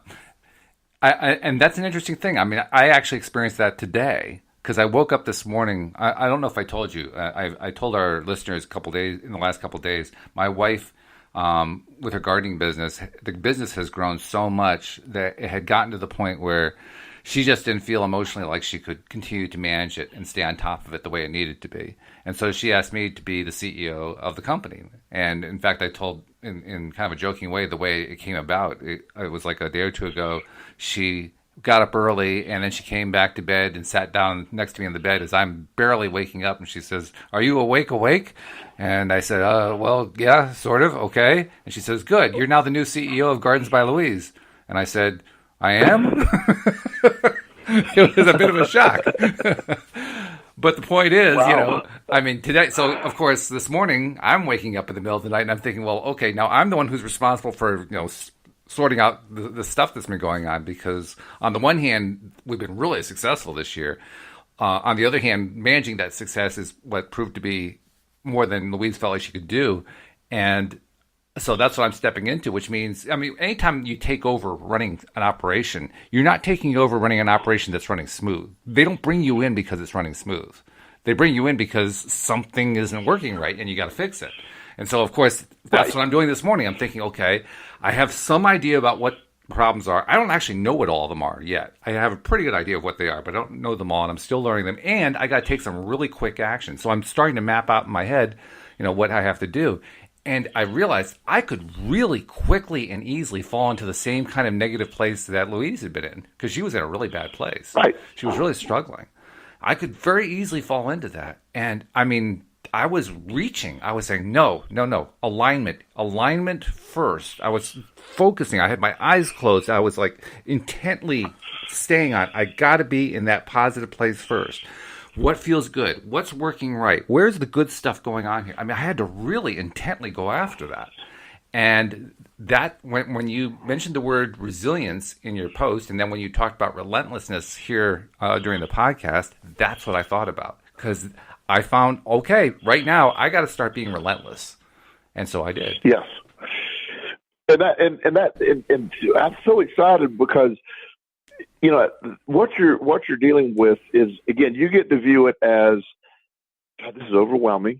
And that's an interesting thing. I mean, I actually experienced that today, because I woke up this morning. I don't know if I told you. I told our listeners in the last couple of days, my wife, with her gardening business, the business has grown so much that it had gotten to the point where she just didn't feel emotionally like she could continue to manage it and stay on top of it the way it needed to be. And so she asked me to be the CEO of the company. And in fact, I told in kind of a joking way, the way it came about, it was like a day or two ago, she got up early and then she came back to bed and sat down next to me on the bed as I'm barely waking up. And she says, "Are you awake?" And I said, well, yeah, sort of. Okay. And she says, "Good. You're now the new CEO of Gardens by Louise." And I said, "I am?" It was a bit of a shock. But the point is, I mean, today, so of course, this morning, I'm waking up in the middle of the night and I'm thinking, well, okay, now I'm the one who's responsible for, sorting out the stuff that's been going on, because on the one hand, we've been really successful this year. On the other hand, managing that success is what proved to be more than Louise felt like she could do. And so that's what I'm stepping into, which means, I mean, anytime you take over running an operation, you're not taking over running an operation that's running smooth. They don't bring you in because it's running smooth. They bring you in because something isn't working right and you got to fix it. And so, of course, that's what I'm doing this morning. I'm thinking, okay, I have some idea about what problems are. I don't actually know what all of them are yet. I have a pretty good idea of what they are, but I don't know them all, and I'm still learning them. And I got to take some really quick action. So I'm starting to map out in my head, what I have to do. And I realized I could really quickly and easily fall into the same kind of negative place that Louise had been in, because she was in a really bad place. Right. She was really struggling. I could very easily fall into that. And I mean, I was reaching. I was saying, no. Alignment first. I was focusing. I had my eyes closed. I was like intently staying on, I got to be in that positive place first. What feels good? What's working right? Where's the good stuff going on here? I mean, I had to really intently go after that. And that, when you mentioned the word resilience in your post, and then when you talked about relentlessness here during the podcast, that's what I thought about. Because I found, okay, right now I got to start being relentless, and so I did. Yes, and I'm so excited because what you're dealing with is, again, you get to view it as, God, this is overwhelming,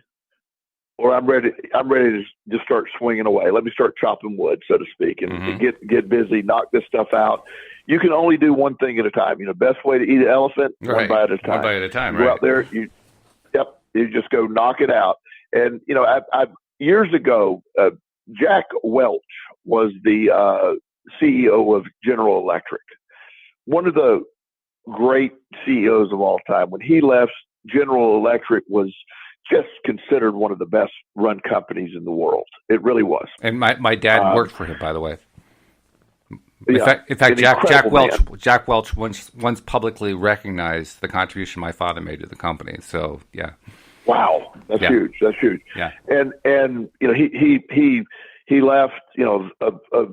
or I'm ready to just start swinging away. Let me start chopping wood, so to speak, and get busy, knock this stuff out. You can only do one thing at a time. Best way to eat an elephant, right. One bite at a time. One bite at a time, Go right? Out there, you just go knock it out. And I years ago, Jack Welch was the CEO of General Electric, one of the great CEOs of all time. When he left, General Electric was just considered one of the best run companies in the world. It really was. And my dad worked for him, by the way. In Yeah, fact, Jack Welch once publicly recognized the contribution my father made to the company. So yeah. Wow, that's huge. That's huge. Yeah. And he left, a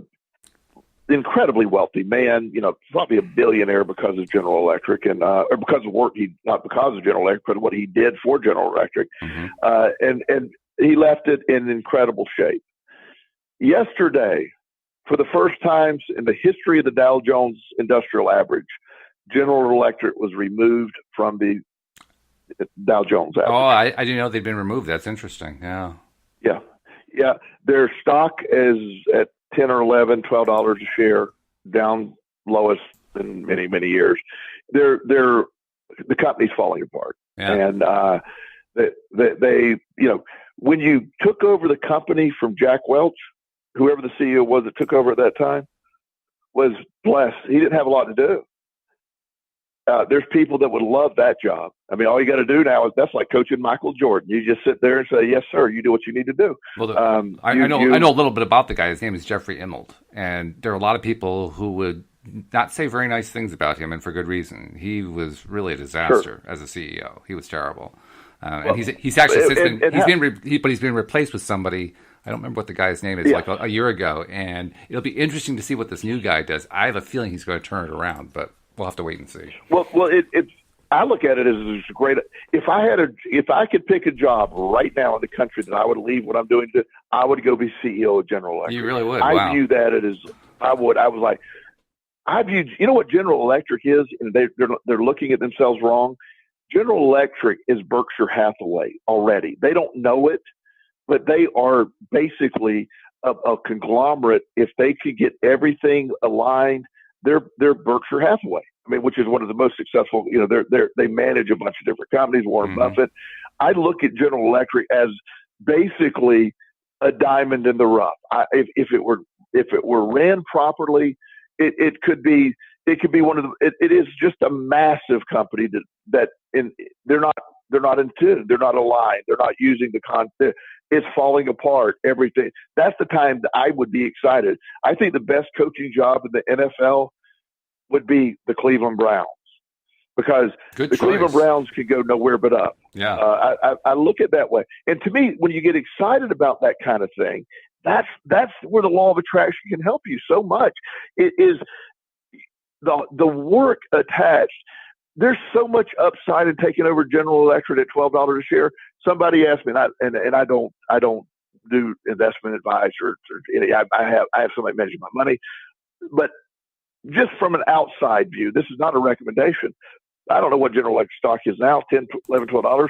incredibly wealthy man, probably a billionaire because of General Electric and or because of work not because of General Electric, but what he did for General Electric. And he left it in incredible shape. Yesterday, for the first time in the history of the Dow Jones Industrial Average, General Electric was removed from the Dow Jones average. Oh, I didn't know they'd been removed. That's interesting. Yeah. Yeah. Their stock is at $10 or $12 a share, down lowest in many, many years. The company's falling apart. Yeah. And they when you took over the company from Jack Welch, whoever the CEO was that took over at that time, was blessed. He didn't have a lot to do. There's people that would love that job. I mean, all you got to do now is, that's like coaching Michael Jordan. You just sit there and say, "Yes, sir." You do what you need to do. Well, I know a little bit about the guy. His name is Jeffrey Immelt, and there are a lot of people who would not say very nice things about him, and for good reason. He was really a disaster as a CEO. He was terrible, and he's actually he's been replaced with somebody. I don't remember what the guy's name is, like a year ago, and it'll be interesting to see what this new guy does. I have a feeling he's going to turn it around, but we'll have to wait and see. Well, I look at it as it's a great. If I could pick a job right now in the country that I would leave what I'm doing to, I would go be CEO of General Electric. You really would. I view that as I would. I was like, I viewed. You know what General Electric is, and they're looking at themselves wrong. General Electric is Berkshire Hathaway already. They don't know it, but they are basically a conglomerate. If they could get everything aligned, they're Berkshire Hathaway. I mean, which is one of the most successful. They manage a bunch of different companies. Warren Buffett. I look at General Electric as basically a diamond in the rough. If it were ran properly, it could be one of the. It is just a massive company they're not in tune. They're not aligned. They're not using the content. It's falling apart. Everything. That's the time that I would be excited. I think the best coaching job in the NFL would be the Cleveland Browns, because Cleveland Browns can go nowhere but up. Yeah. I look at it that way. And to me, when you get excited about that kind of thing, That's where the law of attraction can help you so much. It is the work attached. There's so much upside in taking over General Electric at $12 a share. Somebody asked me, and I don't do investment advice or I have somebody managing my money, but just from an outside view, this is not a recommendation. I don't know what General Electric stock is now, $10, $11, $12.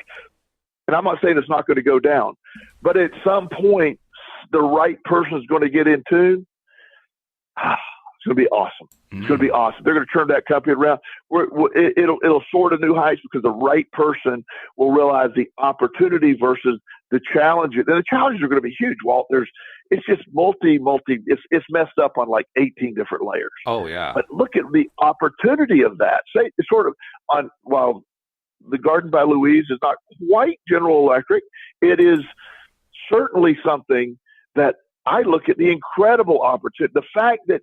And I'm not saying it's not going to go down, but at some point, the right person is going to get in tune. It's going to be awesome. It's going to be awesome. They're going to turn that company around. It'll soar to new heights because the right person will realize the opportunity versus the challenges. And the challenges are going to be huge, Walt. It's just it's messed up on like 18 different layers. Oh, yeah. But look at the opportunity of that. Say it's sort of while the Garden by Louise is not quite General Electric, it is certainly something that I look at the incredible opportunity. The fact that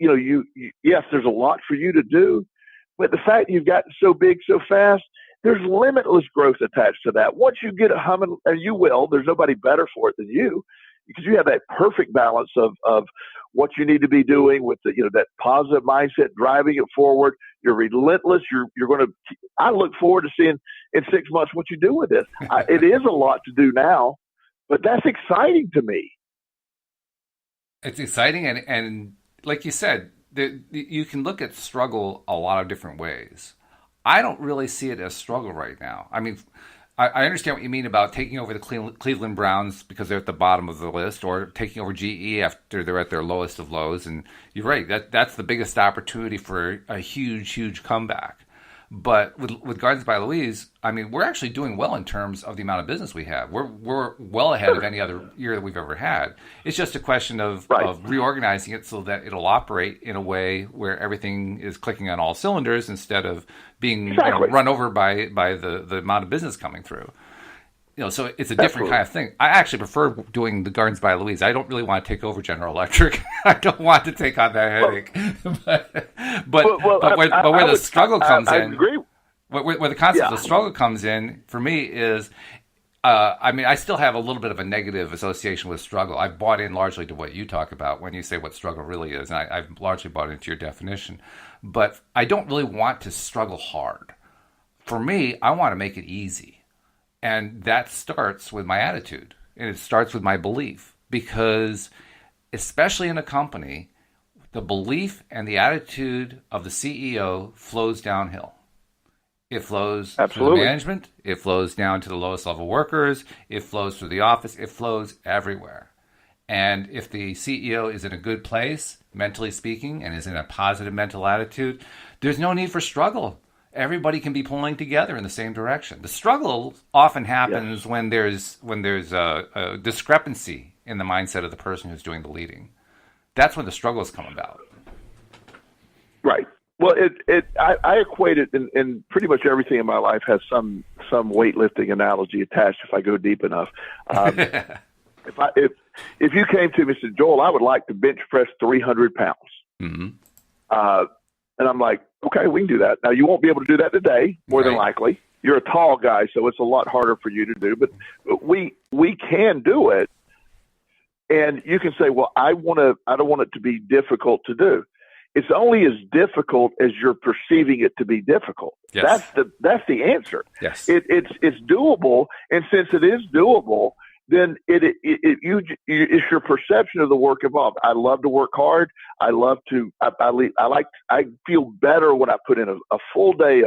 you yes, there's a lot for you to do, but the fact you've gotten so big so fast, there's limitless growth attached to that. Once you get a humming, and you will, there's nobody better for it than you, because you have that perfect balance of what you need to be doing with that positive mindset, driving it forward. You're relentless. You're going to. I look forward to seeing in 6 months what you do with this. It is a lot to do now, but that's exciting to me. It's exciting, and like you said, you can look at struggle a lot of different ways. I don't really see it as struggle right now. I mean, I understand what you mean about taking over the Cleveland Browns because they're at the bottom of the list, or taking over GE after they're at their lowest of lows. And you're right, that's the biggest opportunity for a huge, huge comeback. But with Gardens by Louise, I mean, we're actually doing well in terms of the amount of business we have. We're well ahead of any other year that we've ever had. It's just a question of reorganizing it so that it'll operate in a way where everything is clicking on all cylinders instead of being run over by the amount of business coming through. So it's a different kind of thing. I actually prefer doing the Gardens by Louise. I don't really want to take over General Electric. I don't want to take on that headache. But where the struggle comes in, agree. Where the concept of the struggle comes in for me is, I still have a little bit of a negative association with struggle. I've bought in largely to what you talk about when you say what struggle really is, and I've largely bought into your definition. But I don't really want to struggle hard. For me, I want to make it easy. And that starts with my attitude, and it starts with my belief, because especially in a company, the belief and the attitude of the CEO flows downhill. It flows through the management. It flows down to the lowest level workers. It flows through the office. It flows everywhere. And if the CEO is in a good place, mentally speaking, and is in a positive mental attitude, there's no need for struggle. Everybody can be pulling together in the same direction. The struggle often happens when there's a discrepancy in the mindset of the person who's doing the leading. That's when the struggles come about. Right. Well, I equate it in pretty much everything in my life has some weightlifting analogy attached if I go deep enough. If you came to me and said, Joel, I would like to bench press 300 pounds. Mm-hmm. And I'm like, okay, we can do that. Now, you won't be able to do that today, more than likely. You're a tall guy, so it's a lot harder for you to do. But we can do it. And you can say, well, I don't want it to be difficult to do. It's only as difficult as you're perceiving it to be difficult. Yes. That's the answer. Yes. It's doable, and since it is doable, then it's your perception of the work involved. I love to work hard. I feel better when I put in a full day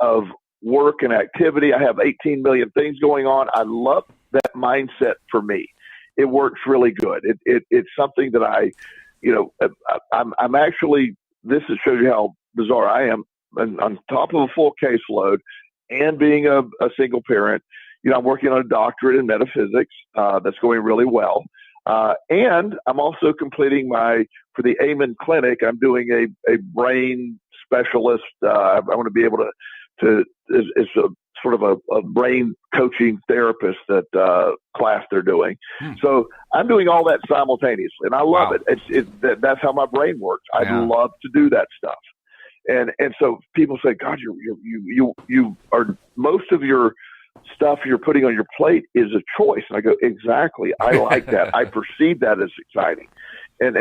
of work and activity. I have 18 million things going on. I love that mindset for me. It works really good. It's something that I'm actually, this shows you how bizarre I am. And on top of a full caseload and being a single parent, I'm working on a doctorate in metaphysics. That's going really well. And I'm also completing for the Amen Clinic, I'm doing a brain specialist. I want to be able to it's a sort of a brain coaching therapist class they're doing. So I'm doing all that simultaneously, and I love it. That's how my brain works. I love to do that stuff. And so people say, God, you are most of your stuff you're putting on your plate is a choice. And I go, exactly. I like that. I perceive that as exciting. And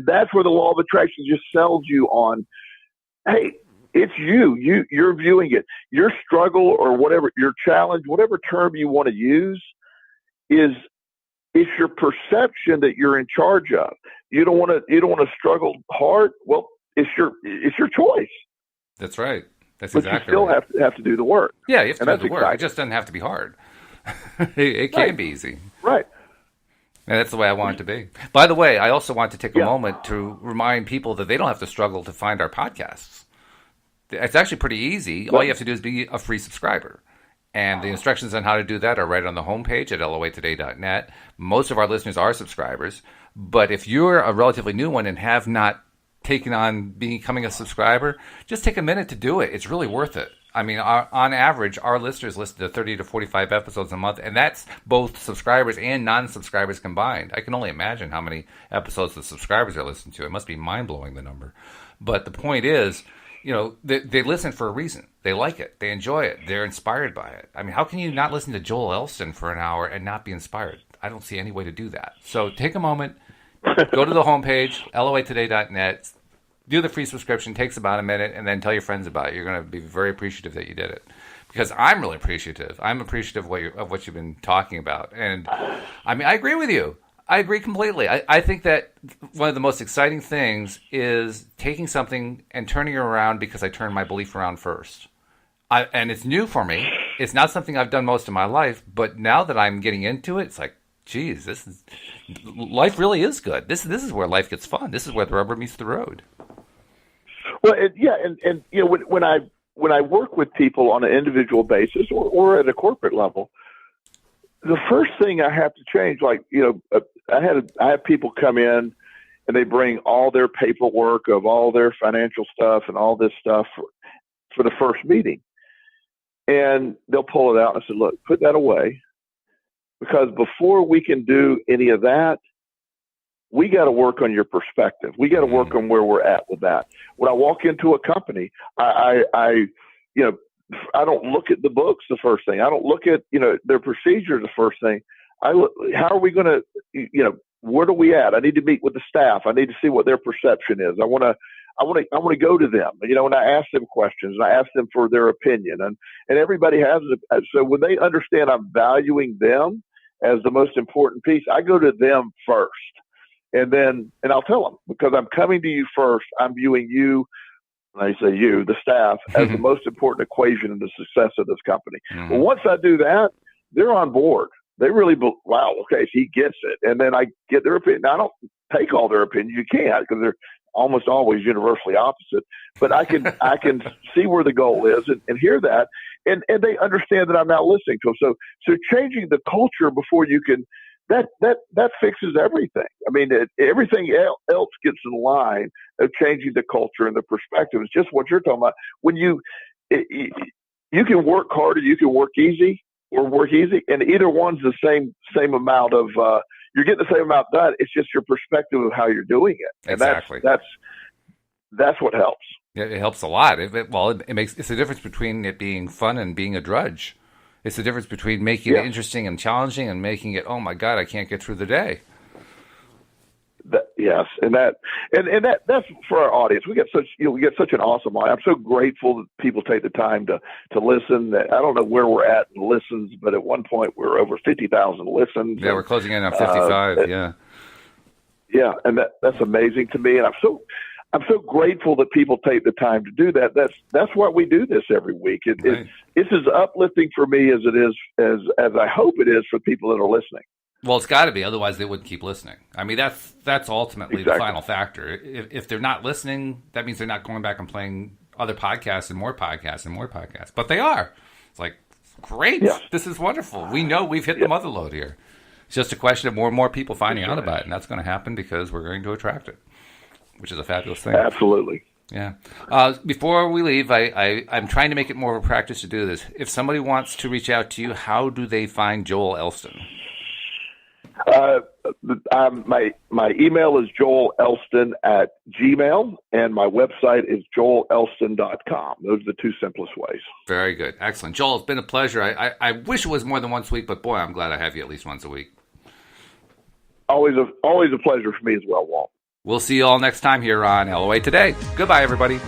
that's where the law of attraction just sells you on, hey, it's you're viewing it. Your struggle or whatever, your challenge, whatever term you want to use it's your perception that you're in charge of. You don't want to struggle hard. Well, it's your choice. That's right. That's but exactly you still right. have to do the work. Yeah, you have to do do the work. exciting. It just doesn't have to be hard. It can be easy. Right. And that's the way I want it to be. By the way, I also want to take a moment to remind people that they don't have to struggle to find our podcasts. It's actually pretty easy. All you have to do is be a free subscriber. And the instructions on how to do that are right on the homepage at loatoday.net. Most of our listeners are subscribers. But if you're a relatively new one and have not taken on becoming a subscriber, just take a minute to do it. It's really worth it. I mean, on average, our listeners listen to 30 to 45 episodes a month, and that's both subscribers and non-subscribers combined. I can only imagine how many episodes the subscribers are listening to. It must be mind-blowing, the number. But the point is, they listen for a reason. They like it. They enjoy it. They're inspired by it. I mean, how can you not listen to Joel Elston for an hour and not be inspired? I don't see any way to do that. So take a moment, go to the homepage, loatoday.net, do the free subscription. Takes about a minute, and then tell your friends about it. You're going to be very appreciative that you did it, because I'm really appreciative. I'm appreciative of what you've been talking about, and I mean, I agree with you. I agree completely. I think that one of the most exciting things is taking something and turning it around, because I turned my belief around first. And it's new for me. It's not something I've done most of my life, but now that I'm getting into it, it's like, geez, life really is good. This is where life gets fun. This is where the rubber meets the road. Well, and when I work with people on an individual basis or at a corporate level, the first thing I have to change, I have people come in and they bring all their paperwork of all their financial stuff and all this stuff for the first meeting. And they'll pull it out and I said, look, put that away, because before we can do any of that, we got to work on your perspective. We got to work on where we're at with that. When I walk into a company, I don't look at the books the first thing. I don't look at, their procedures the first thing. I look, how are we going to, where are we at? I need to meet with the staff. I need to see what their perception is. I want to go to them, and I ask them questions and I ask them for their opinion, and everybody has it. So when they understand I'm valuing them as the most important piece, I go to them first. And I'll tell them, because I'm coming to you first, I'm viewing you, and I say you, the staff, as the most important equation in the success of this company. Mm-hmm. Well, once I do that, they're on board. They really, wow, okay, so he gets it. And then I get their opinion. Now, I don't take all their opinions. You can't, because they're almost always universally opposite. But I can see where the goal is and hear that. And they understand that I'm not listening to them. So changing the culture before you can, that fixes everything. I mean, everything else gets in line of changing the culture and the perspective. It's just what you're talking about. When you can work hard or you can work easy, and either one's the same amount of you're getting the same amount done. It's just your perspective of how you're doing it. And exactly. That's what helps. Yeah, it helps a lot. It's the difference between it being fun and being a drudge. It's the difference between making it interesting and challenging and making it, oh my God, I can't get through the day. Yes, and that's for our audience. We get such an awesome audience. I'm so grateful that people take the time to listen. I don't know where we're at in listens, but at one point we were over 50,000 listens. Yeah, we're closing in on 55. Yeah, and that's amazing to me, and I'm so grateful that people take the time to do that. That's why we do this every week. It's as uplifting for me as it is as I hope it is for people that are listening. Well, it's got to be, otherwise they wouldn't keep listening. I mean, that's ultimately the final factor. If they're not listening, that means they're not going back and playing other podcasts and more podcasts and more podcasts. But they are. It's like, great, This is wonderful. We know we've hit the mother lode here. It's just a question of more and more people finding out about it, and that's going to happen because we're going to attract it, which is a fabulous thing. Absolutely. Yeah. Before we leave, I'm trying to make it more of a practice to do this. If somebody wants to reach out to you, how do they find Joel Elston? My email is Joel Elston at Gmail, and my website is joelelston.com. Those are the two simplest ways. Very good. Excellent. Joel, it's been a pleasure. I wish it was more than once a week, but boy, I'm glad I have you at least once a week. Always a pleasure for me as well, Walt. We'll see you all next time here on LOA Today. Goodbye, everybody.